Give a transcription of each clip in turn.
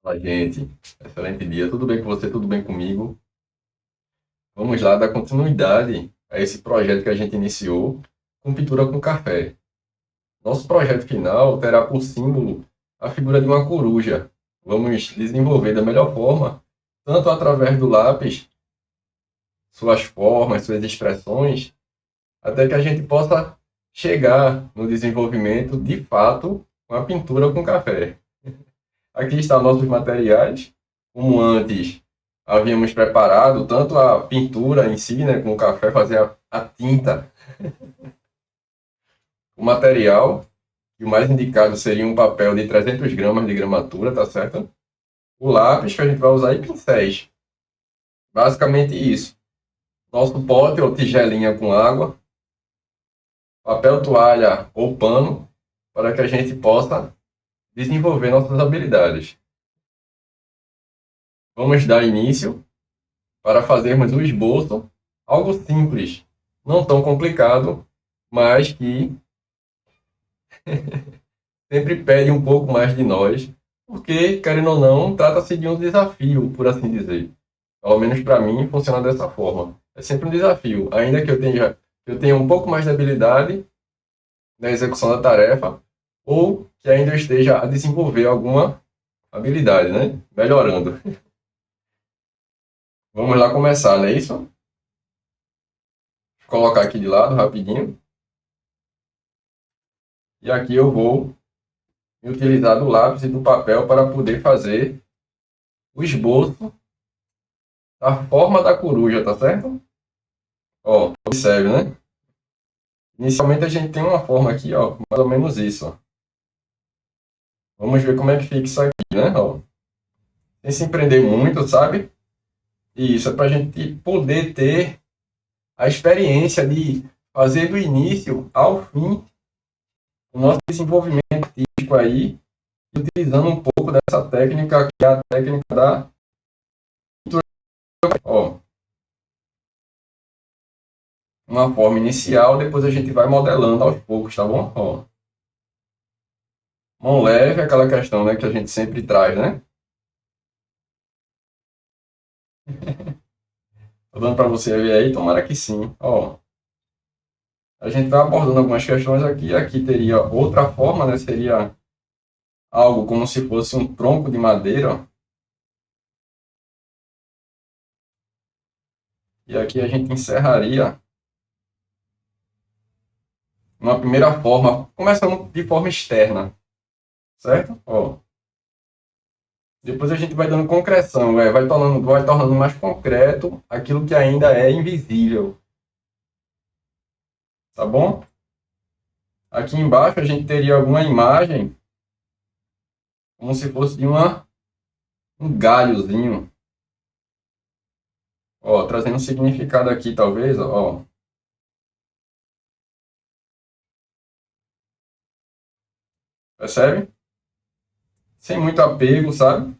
Fala, gente. Excelente dia. Tudo bem com você? Tudo bem comigo? Vamos lá dar continuidade a esse projeto que a gente iniciou com pintura com café. Nosso projeto final terá por símbolo a figura de uma coruja. Vamos desenvolver da melhor forma, tanto através do lápis, suas formas, suas expressões, até que a gente possa chegar no desenvolvimento de fato com a pintura com café. Aqui estão nossos materiais, como antes havíamos preparado tanto a pintura em si, né, com o café, fazer a tinta, o material, e o mais indicado seria um papel de 300 gramas de gramatura, tá certo? O lápis que a gente vai usar e pincéis. Basicamente isso. Nosso pote ou tigelinha com água, papel toalha ou pano, para que a gente possa desenvolver nossas habilidades. Vamos dar início para fazermos o esboço, algo simples, não tão complicado, mas que sempre pede um pouco mais de nós, porque, querendo ou não, trata-se de um desafio, por assim dizer. Pelo menos para mim, funciona dessa forma. É sempre um desafio, ainda que eu tenha um pouco mais de habilidade na execução da tarefa, ou que ainda eu esteja a desenvolver alguma habilidade, né? Melhorando. Vamos lá começar, não é isso? Vou colocar aqui de lado rapidinho. E aqui eu vou utilizar do lápis e do papel para poder fazer o esboço da forma da coruja, tá certo? Ó, observe, né? Inicialmente a gente tem uma forma aqui, ó, mais ou menos isso, ó. Vamos ver como é que fica isso aqui, né? Ó, sem se empreender muito, sabe? E isso é para a gente poder ter a experiência de fazer do início ao fim o nosso desenvolvimento artístico aí, utilizando um pouco dessa técnica, que é a técnica da pintura. Ó, uma forma inicial, depois a gente vai modelando aos poucos, tá bom? Ó, mão leve, aquela questão, né, que a gente sempre traz, né? Tô dando para você ver aí, tomara que sim. Ó, a gente vai abordando algumas questões aqui. Aqui teria outra forma, né? Seria algo como se fosse um tronco de madeira, ó. E aqui a gente encerraria uma primeira forma, começando de forma externa, certo? Ó, depois a gente vai dando concreção, vai tornando mais concreto aquilo que ainda é invisível, tá bom? Aqui embaixo a gente teria alguma imagem, como se fosse de um galhozinho, ó, trazendo um significado aqui, talvez, ó, percebe? Sem muito apego, sabe?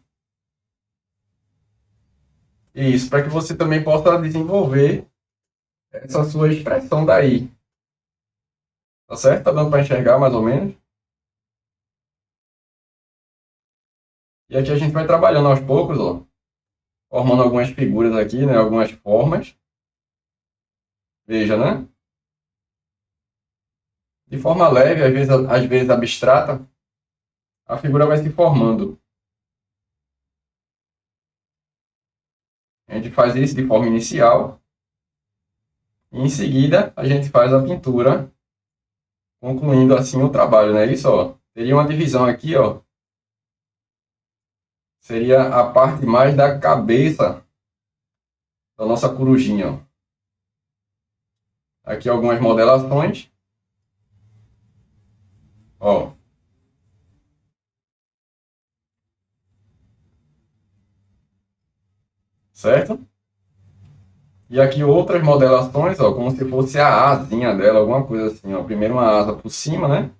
E isso, para que você também possa desenvolver essa sua expressão daí, tá certo? Tá dando para enxergar mais ou menos? E aqui a gente vai trabalhando aos poucos, ó, formando algumas figuras aqui, né? Algumas formas. Veja, né? De forma leve, às vezes abstrata, a figura vai se formando. A gente faz isso de forma inicial, e em seguida a gente faz a pintura, concluindo assim o trabalho, né? Isso, ó. Teria uma divisão aqui, ó. Seria a parte mais da cabeça da nossa corujinha, ó. Aqui algumas modelações, ó. Certo? E aqui outras modelações, ó, como se fosse a asinha dela, alguma coisa assim, ó. Primeiro uma asa por cima, né?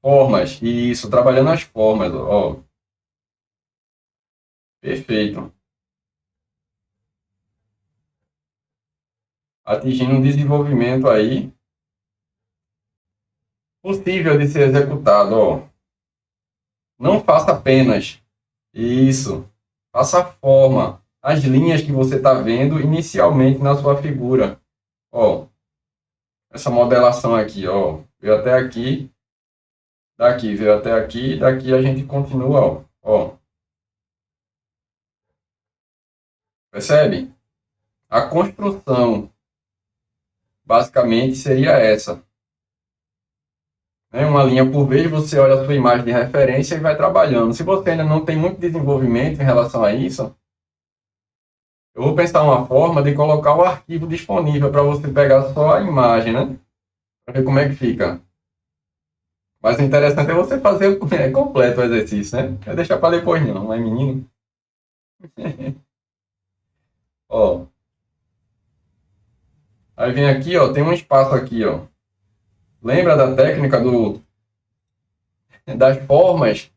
Formas, isso, trabalhando as formas, ó. Perfeito. Atingindo um desenvolvimento aí possível de ser executado, ó. Não faça apenas. Isso. Faça a forma. As linhas que você está vendo inicialmente na sua figura. Ó, essa modelação aqui, ó. Veio até aqui. Daqui veio até aqui. Daqui a gente continua, ó. Ó. Percebe? A construção, basicamente, seria essa. Né? Uma linha por vez, você olha a sua imagem de referência e vai trabalhando. Se você ainda não tem muito desenvolvimento em relação a isso, eu vou pensar uma forma de colocar o arquivo disponível para você pegar só a imagem, né? Para ver como é que fica. Mas o interessante é você fazer completo o exercício, né? Não é deixar para depois não, mas menino. Ó. Aí vem aqui, ó, tem um espaço aqui, ó. Lembra da técnica das formas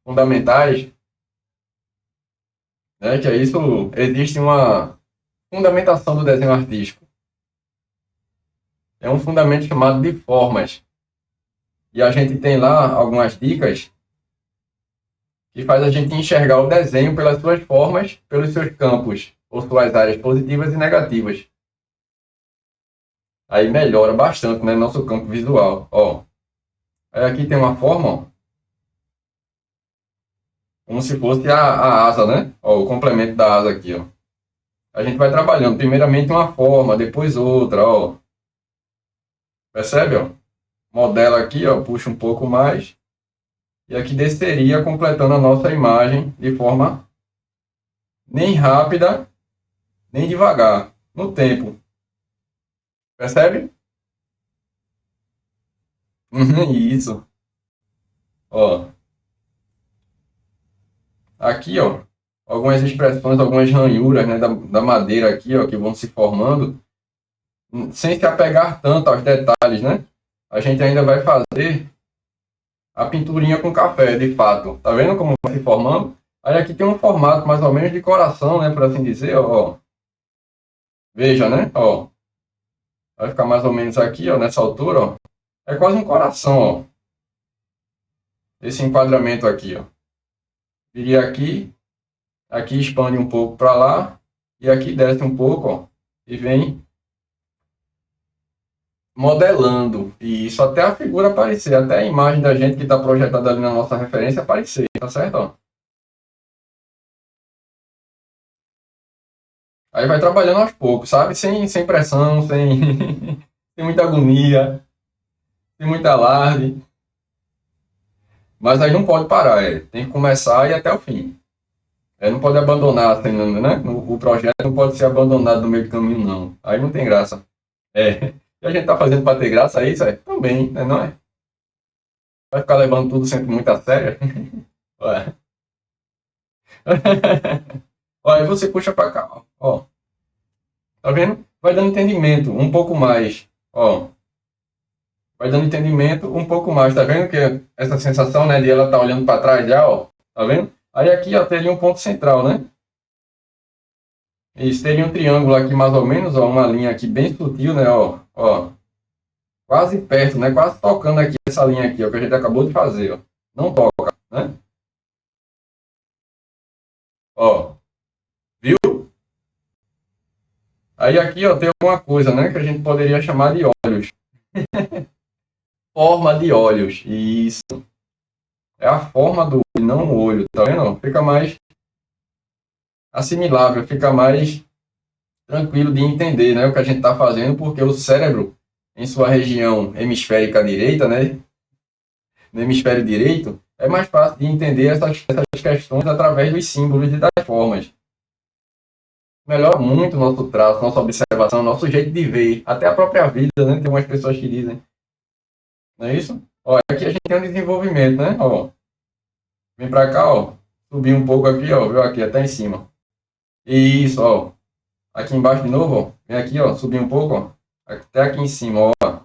fundamentais? Né? Que é isso, existe uma fundamentação do desenho artístico. É um fundamento chamado de formas. E a gente tem lá algumas dicas que faz a gente enxergar o desenho pelas suas formas, pelos seus campos, ou suas áreas positivas e negativas. Aí melhora bastante, né, nosso campo visual. Ó, aí aqui tem uma forma, ó, como se fosse a asa, né? Ó, o complemento da asa aqui, ó. A gente vai trabalhando primeiramente uma forma, depois outra, ó. Percebe, ó? Modela aqui, ó, puxa um pouco mais. E aqui desceria completando a nossa imagem de forma nem rápida, nem devagar, no tempo. Percebe? Isso. Ó. Aqui, ó, algumas expressões, algumas ranhuras, né, da madeira aqui, ó, que vão se formando, sem se apegar tanto aos detalhes, né? A gente ainda vai fazer a pinturinha com café, de fato. Tá vendo como vai se formando? Aí aqui tem um formato mais ou menos de coração, né, por assim dizer, ó. Veja, né? Ó. Vai ficar mais ou menos aqui, ó, nessa altura, ó. É quase um coração, ó. Esse enquadramento aqui, ó. Viria aqui, aqui expande um pouco para lá, e aqui desce um pouco, ó, e vem modelando. E isso até a figura aparecer, até a imagem da gente que está projetada ali na nossa referência aparecer, tá certo? Ó. Aí vai trabalhando aos poucos, sabe? Sem pressão, sem muita agonia, sem muita alarde. Mas aí não pode parar, tem que começar e ir até o fim. Não pode abandonar, assim, né? O projeto não pode ser abandonado no meio do caminho, não. Aí não tem graça. E a gente tá fazendo para ter graça, é isso? Também, né? Não é? Vai ficar levando tudo sempre muito a sério? Ué. Olha, aí você puxa para cá, ó. Tá vendo? Vai dando entendimento um pouco mais, ó. Vai dando entendimento um pouco mais, tá vendo que essa sensação, né, de ela tá olhando para trás já, ó. Tá vendo? Aí aqui, ó, teria um ponto central, né? Isso, teria um triângulo aqui mais ou menos, ó, uma linha aqui bem sutil, né, ó. Ó. Quase perto, né? Quase tocando aqui essa linha aqui, ó, que a gente acabou de fazer, ó. Não toca, né? Ó. Viu? Aí aqui, ó, tem uma coisa, né, que a gente poderia chamar de olhos. Forma de olhos. Isso. É a forma do olho, não o olho, tá vendo? Fica mais assimilável, fica mais tranquilo de entender, né, o que a gente está fazendo, porque o cérebro, em sua região hemisférica direita, né, no hemisfério direito, é mais fácil de entender essas questões através dos símbolos e das formas. Melhora muito o nosso traço, nossa observação, nosso jeito de ver, até a própria vida, né? Tem umas pessoas que dizem. Não é isso? Ó, aqui a gente tem um desenvolvimento, né? Ó, vem pra cá, ó. Subir um pouco aqui, ó. Viu aqui, até em cima. Isso, ó. Aqui embaixo de novo, ó. Vem aqui, ó. Subir um pouco, ó. Até aqui em cima, ó.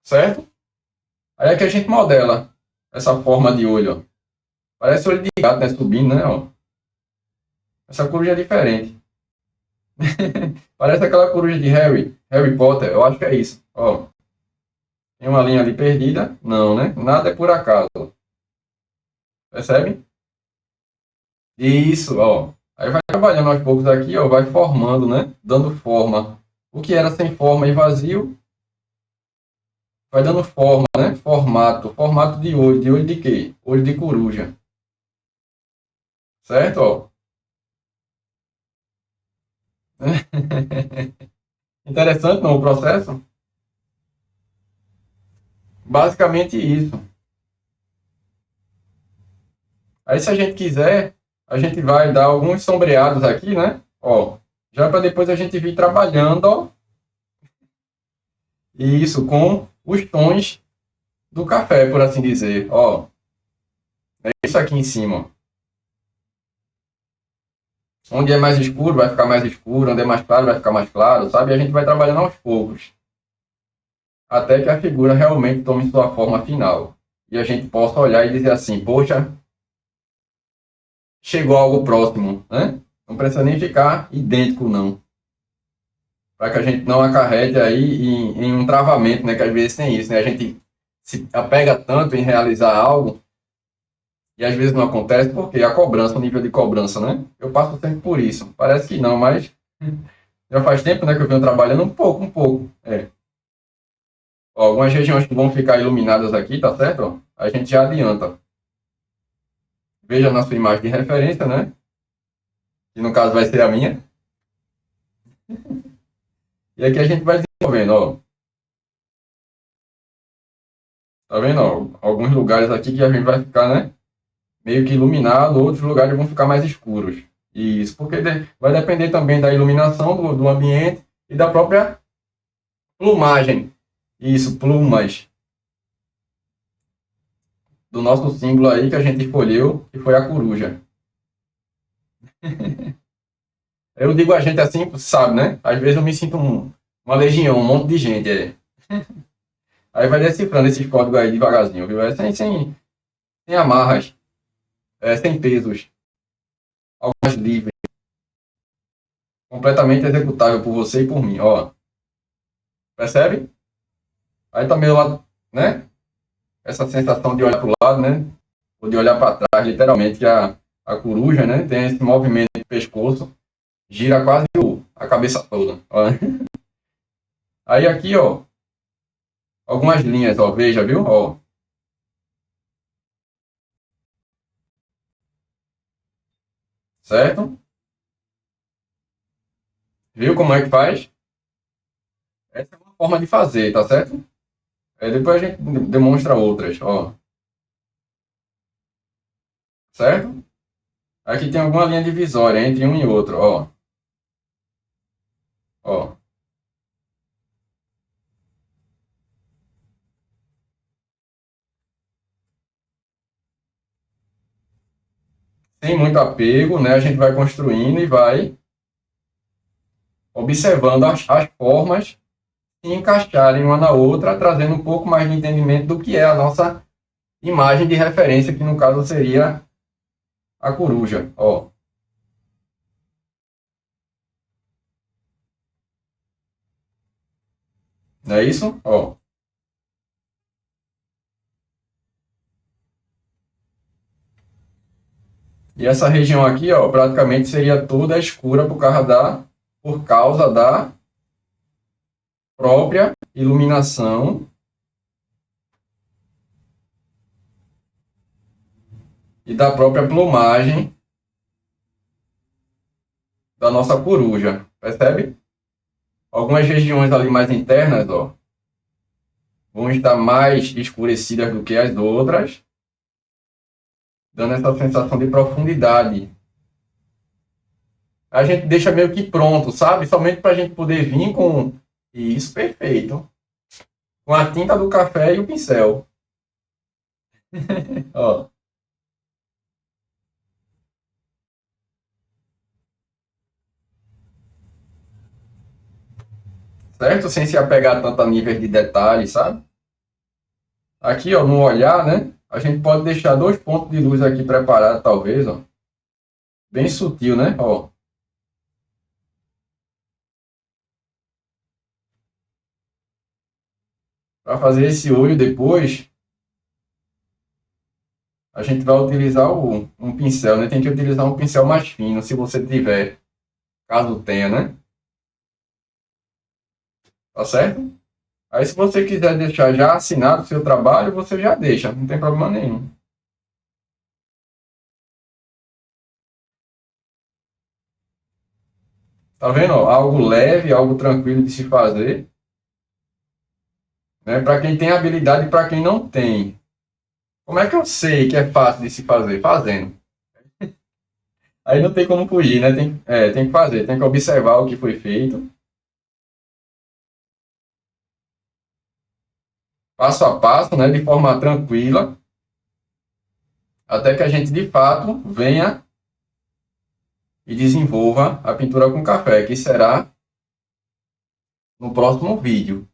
Certo? Aí aqui a gente modela essa forma de olho, ó. Parece olho de gato, né? Subindo, né? Ó. Essa coruja é diferente. Parece aquela coruja de Harry Potter. Eu acho que é isso. Ó. Tem uma linha ali perdida? Não, né? Nada é por acaso. Percebe? Isso, ó. Aí vai trabalhando aos poucos aqui, ó, vai formando, né? Dando forma. O que era sem forma e vazio, vai dando forma, né? Formato. Formato de olho. De olho de quê? Olho de coruja. Certo, ó? Interessante, não, o processo? Basicamente isso. Aí, se a gente quiser, a gente vai dar alguns sombreados aqui, né? Ó, já para depois a gente vir trabalhando, ó, isso com os tons do café, por assim dizer. Ó, é isso aqui em cima. Ó. Onde é mais escuro, vai ficar mais escuro. Onde é mais claro, vai ficar mais claro, sabe? E a gente vai trabalhando aos poucos, até que a figura realmente tome sua forma final. E a gente possa olhar e dizer assim, poxa, chegou algo próximo, né? Não precisa nem ficar idêntico, não. Para que a gente não acarrete aí em um travamento, né? Que às vezes tem isso, né? A gente se apega tanto em realizar algo e às vezes não acontece porque a cobrança, o nível de cobrança, né? Eu passo sempre por isso. Parece que não, mas já faz tempo, né, que eu venho trabalhando um pouco. É. Ó, algumas regiões que vão ficar iluminadas aqui, tá certo? Ó, a gente já adianta. Veja na sua imagem de referência, né? Que no caso vai ser a minha. E aqui a gente vai desenvolvendo, ó. Tá vendo, ó? Alguns lugares aqui que a gente vai ficar, né? Meio que iluminado, outros lugares vão ficar mais escuros. Isso, porque vai depender também da iluminação do ambiente e da própria plumagem. Isso, plumas. Do nosso símbolo aí que a gente escolheu, que foi a coruja. Eu digo a gente assim, sabe, né? Às vezes eu me sinto uma legião, um monte de gente. É. Aí vai decifrando esses códigos aí devagarzinho, viu? É sem amarras, sem pesos, algumas livres, completamente executável por você e por mim, ó. Percebe? Aí tá meio lá, né? Essa sensação de olhar para o lado, né? Ou de olhar para trás, literalmente, que a coruja, né? Tem esse movimento de pescoço, gira quase a cabeça toda. Ó. Aí aqui, ó, algumas linhas, ó, veja, viu? Ó, certo? Viu como é que faz? Essa é uma forma de fazer, tá certo? Depois a gente demonstra outras, ó, certo? Aqui tem alguma linha divisória entre um e outro, ó, ó. Sem muito apego, né? A gente vai construindo e vai observando as formas se encaixarem uma na outra, trazendo um pouco mais de entendimento do que é a nossa imagem de referência, que no caso seria a coruja, ó. Não é isso? Ó. E essa região aqui, ó, praticamente seria toda escura por causa da própria iluminação e da própria plumagem da nossa coruja, percebe? Algumas regiões ali mais internas, ó, vão estar mais escurecidas do que as outras, dando essa sensação de profundidade. A gente deixa meio que pronto, sabe? Somente para a gente poder vir com isso perfeito, com a tinta do café e o pincel. Ó, certo? Sem se apegar tanto a níveis de detalhes, sabe? Aqui, ó, no olhar, né? A gente pode deixar dois pontos de luz aqui preparados, talvez, ó. Bem sutil, né? Ó, para fazer esse olho depois, a gente vai utilizar um pincel, né? Tem que utilizar um pincel mais fino, se você tiver, caso tenha, né? Tá certo? Aí, se você quiser deixar já assinado o seu trabalho, você já deixa, não tem problema nenhum. Tá vendo? Ó? Algo leve, algo tranquilo de se fazer, né? Para quem tem habilidade e para quem não tem. Como é que eu sei que é fácil de se fazer? Fazendo. Aí não tem como fugir, né? Tem que fazer, tem que observar o que foi feito, passo a passo, né? De forma tranquila, até que a gente de fato venha e desenvolva a pintura com café, que será no próximo vídeo,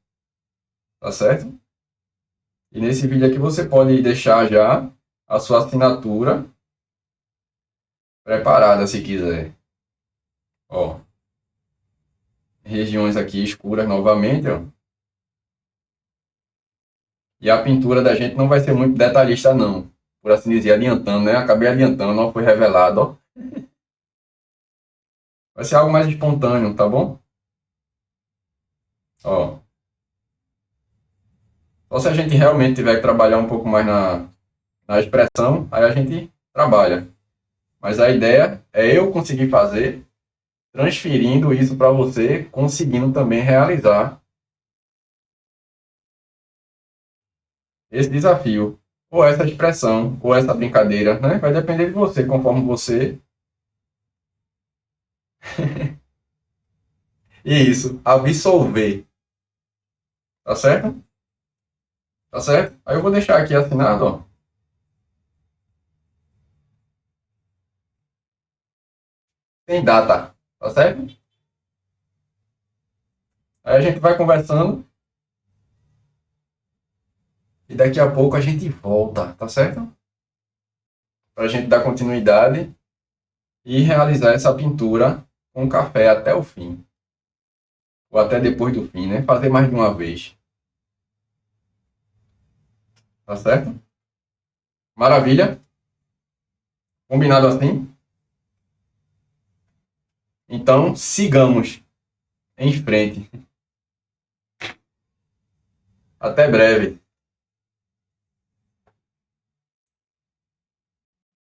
tá certo? E nesse vídeo aqui você pode deixar já a sua assinatura preparada, se quiser. Ó, regiões aqui escuras novamente, ó. E a pintura da gente não vai ser muito detalhista, não. Por assim dizer, adiantando, né? Acabei adiantando, não foi revelado, ó. Vai ser algo mais espontâneo, tá bom? Ó, só se a gente realmente tiver que trabalhar um pouco mais na expressão, aí a gente trabalha. Mas a ideia é eu conseguir fazer, transferindo isso para você, conseguindo também realizar esse desafio, ou essa expressão, ou essa brincadeira, né? Vai depender de você, conforme você. E isso, absolver. Tá certo? Tá certo? Aí eu vou deixar aqui assinado, ó. Tem data. Tá certo? Aí a gente vai conversando e daqui a pouco a gente volta, tá certo? Para a gente dar continuidade e realizar essa pintura com café até o fim. Ou até depois do fim, né? Fazer mais de uma vez. Tá certo? Maravilha? Combinado assim? Então, sigamos em frente. Até breve.